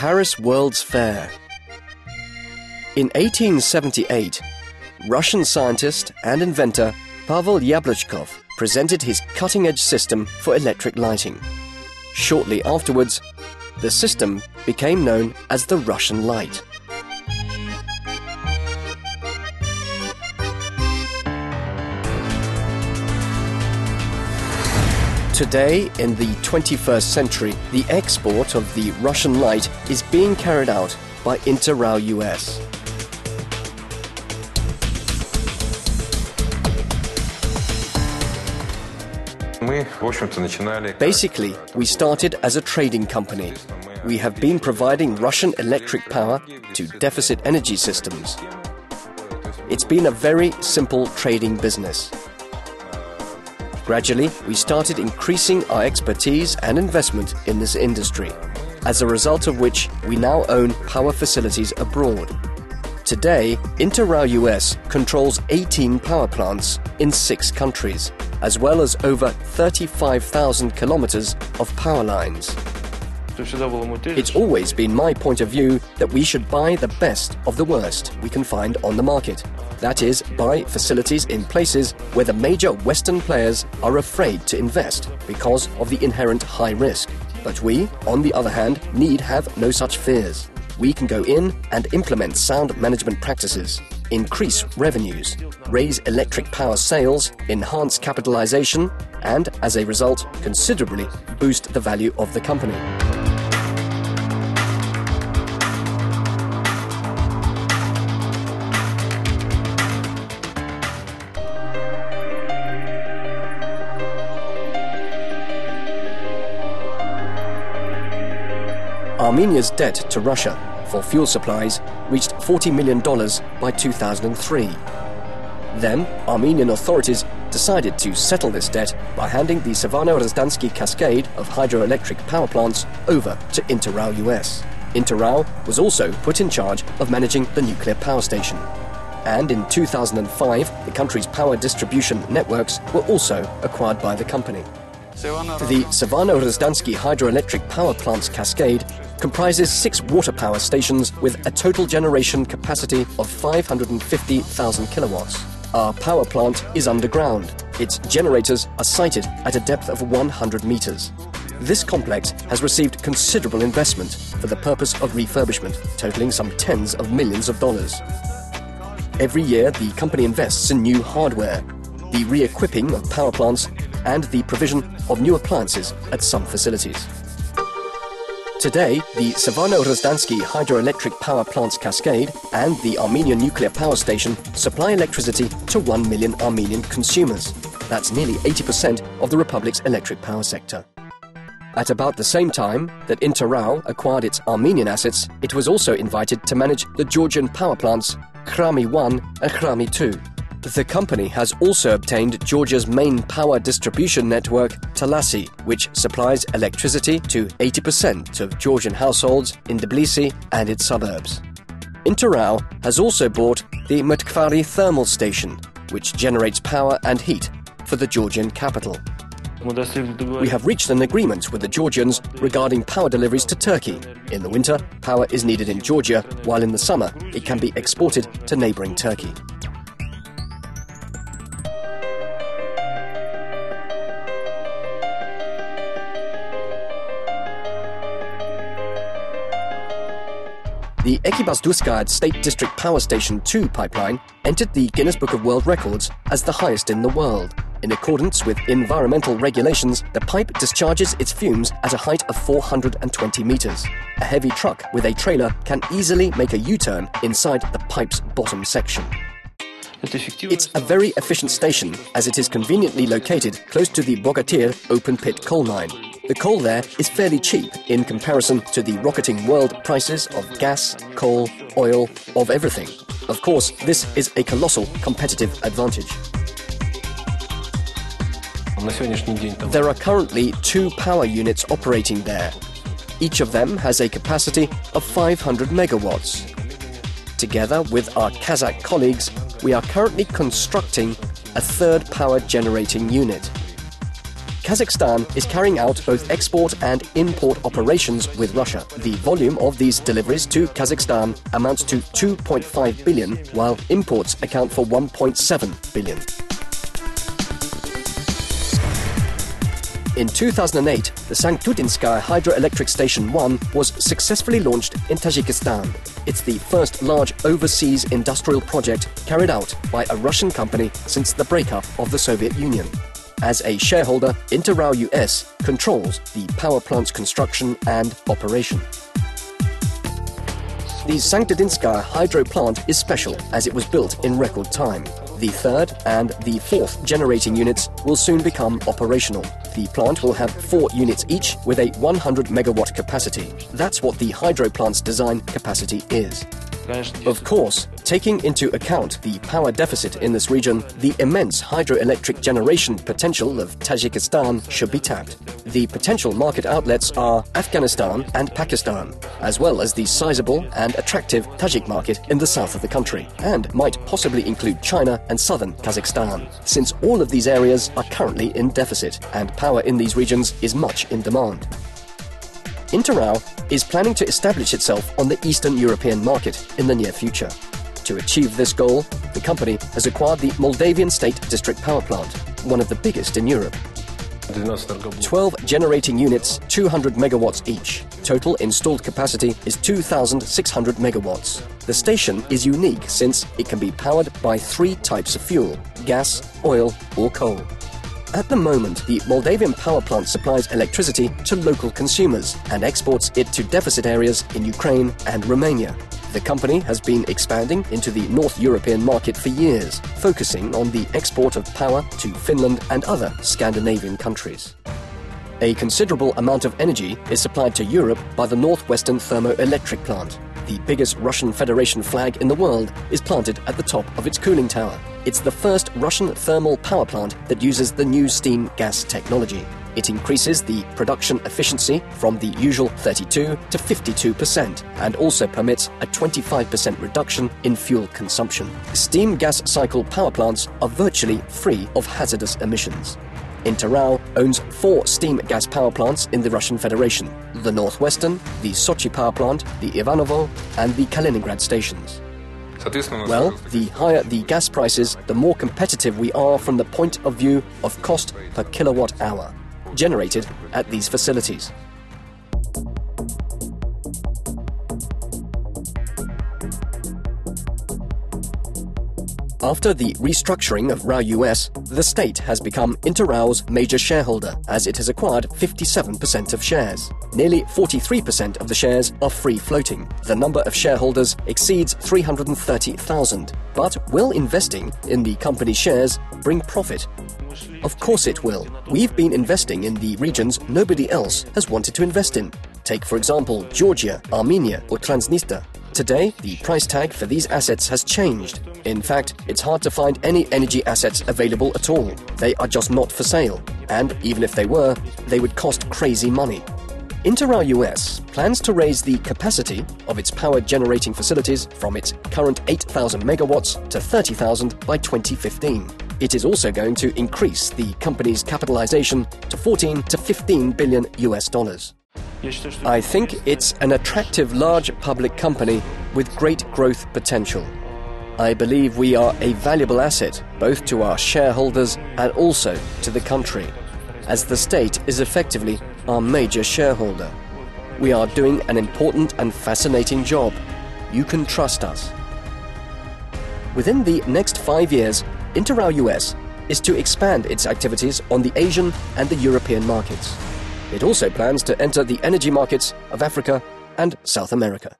Paris World's Fair. In 1878, Russian scientist and inventor Pavel Yablachkov presented his cutting-edge system for electric lighting. Shortly afterwards, the system became known as the Russian light. Today, in the 21st century, the export of the Russian light is being carried out by INTER RAO US. Basically, we started as a trading company. We have been providing Russian electric power to deficit energy systems. It's been a very simple trading business. Gradually, we started increasing our expertise and investment in this industry, as a result of which we now own power facilities abroad. Today, INTER RAO US controls 18 power plants in 6 countries, as well as over 35,000 kilometers of power lines. It's always been my point of view that we should buy the best of the worst we can find on the market. That is, buy facilities in places where the major Western players are afraid to invest because of the inherent high risk. But we, on the other hand, need have no such fears. We can go in and implement sound management practices, increase revenues, raise electric power sales, enhance capitalization, and, as a result, considerably boost the value of the company. Armenia's debt to Russia for fuel supplies reached $40 million by 2003. Then, Armenian authorities decided to settle this debt by handing the Savano-Razdansky cascade of hydroelectric power plants over to INTER RAO US. INTER RAO was also put in charge of managing the nuclear power station. And in 2005, the country's power distribution networks were also acquired by the company. The Savano-Razdansky hydroelectric power plant's cascade comprises 6 water power stations with a total generation capacity of 550,000 kilowatts. Our power plant is underground. Its generators are sited at a depth of 100 meters. This complex has received considerable investment for the purpose of refurbishment, totaling some tens of millions of dollars. Every year, the company invests in new hardware, the re-equipping of power plants, and the provision of new appliances at some facilities. Today, the Savano-Razdansky hydroelectric power plant's cascade and the Armenian nuclear power station supply electricity to 1 million Armenian consumers. That's nearly 80% of the Republic's electric power sector. At about the same time that INTER RAO acquired its Armenian assets, it was also invited to manage the Georgian power plants Khrami 1 and Khrami 2. The company has also obtained Georgia's main power distribution network, Talasi, which supplies electricity to 80% of Georgian households in Tbilisi and its suburbs. INTER RAO has also bought the Mtkvari thermal station, which generates power and heat for the Georgian capital. We have reached an agreement with the Georgians regarding power deliveries to Turkey. In the winter, power is needed in Georgia, while in the summer, it can be exported to neighboring Turkey. The Ekibazduskaya State District Power Station 2 pipeline entered the Guinness Book of World Records as the highest in the world. In accordance with environmental regulations, the pipe discharges its fumes at a height of 420 meters. A heavy truck with a trailer can easily make a U-turn inside the pipe's bottom section. It's a very efficient station as it is conveniently located close to the Bogatyr open-pit coal mine. The coal there is fairly cheap in comparison to the rocketing world prices of gas, coal, oil, of everything. Of course, this is a colossal competitive advantage. There are currently 2 power units operating there. Each of them has a capacity of 500 megawatts. Together with our Kazakh colleagues, we are currently constructing a 3rd power generating unit. Kazakhstan is carrying out both export and import operations with Russia. The volume of these deliveries to Kazakhstan amounts to 2.5 billion, while imports account for 1.7 billion. In 2008, the Sankt-Tudinskaya Hydroelectric Station 1 was successfully launched in Tajikistan. It's the first large overseas industrial project carried out by a Russian company since the breakup of the Soviet Union. As a shareholder, INTER RAO US controls the power plant's construction and operation. The Sankt-Tudinskaya hydro plant is special as it was built in record time. The third and the fourth generating units will soon become operational. The plant will have 4 units each with a 100 megawatt capacity. That's what the hydro plant's design capacity is. Of course, taking into account the power deficit in this region, the immense hydroelectric generation potential of Tajikistan should be tapped. The potential market outlets are Afghanistan and Pakistan, as well as the sizable and attractive Tajik market in the south of the country, and might possibly include China and southern Kazakhstan, since all of these areas are currently in deficit, and power in these regions is much in demand. INTER RAO is planning to establish itself on the Eastern European market in the near future. To achieve this goal, the company has acquired the Moldavian State District Power Plant, one of the biggest in Europe. 12 generating units, 200 megawatts each. Total installed capacity is 2,600 megawatts. The station is unique since it can be powered by 3 types of fuel: gas, oil or coal. At the moment, the Moldavian power plant supplies electricity to local consumers and exports it to deficit areas in Ukraine and Romania. The company has been expanding into the North European market for years, focusing on the export of power to Finland and other Scandinavian countries. A considerable amount of energy is supplied to Europe by the Northwestern Thermoelectric Plant. The biggest Russian Federation flag in the world is planted at the top of its cooling tower. It's the first Russian thermal power plant that uses the new steam gas technology. It increases the production efficiency from the usual 32 to 52% and also permits a 25% reduction in fuel consumption. Steam gas cycle power plants are virtually free of hazardous emissions. INTER RAO owns 4 steam gas power plants in the Russian Federation: the Northwestern, the Sochi power plant, the Ivanovo and the Kaliningrad stations. Well, the higher the gas prices, the more competitive we are from the point of view of cost per kilowatt hour generated at these facilities. After the restructuring of RAO US, the state has become INTER RAO's major shareholder, as it has acquired 57% of shares. Nearly 43% of the shares are free-floating. The number of shareholders exceeds 330,000. But will investing in the company's shares bring profit? Of course it will. We've been investing in the regions nobody else has wanted to invest in. Take, for example, Georgia, Armenia or Transnistria. Today, the price tag for these assets has changed. In fact, it's hard to find any energy assets available at all. They are just not for sale. And even if they were, they would cost crazy money. INTER RAO US plans to raise the capacity of its power generating facilities from its current 8,000 megawatts to 30,000 by 2015. It is also going to increase the company's capitalization to 14 to 15 billion US dollars. I think it's an attractive large public company with great growth potential. I believe we are a valuable asset both to our shareholders and also to the country, as the state is effectively our major shareholder. We are doing an important and fascinating job. You can trust us. Within the next 5 years, INTER RAO US is to expand its activities on the Asian and the European markets. It also plans to enter the energy markets of Africa and South America.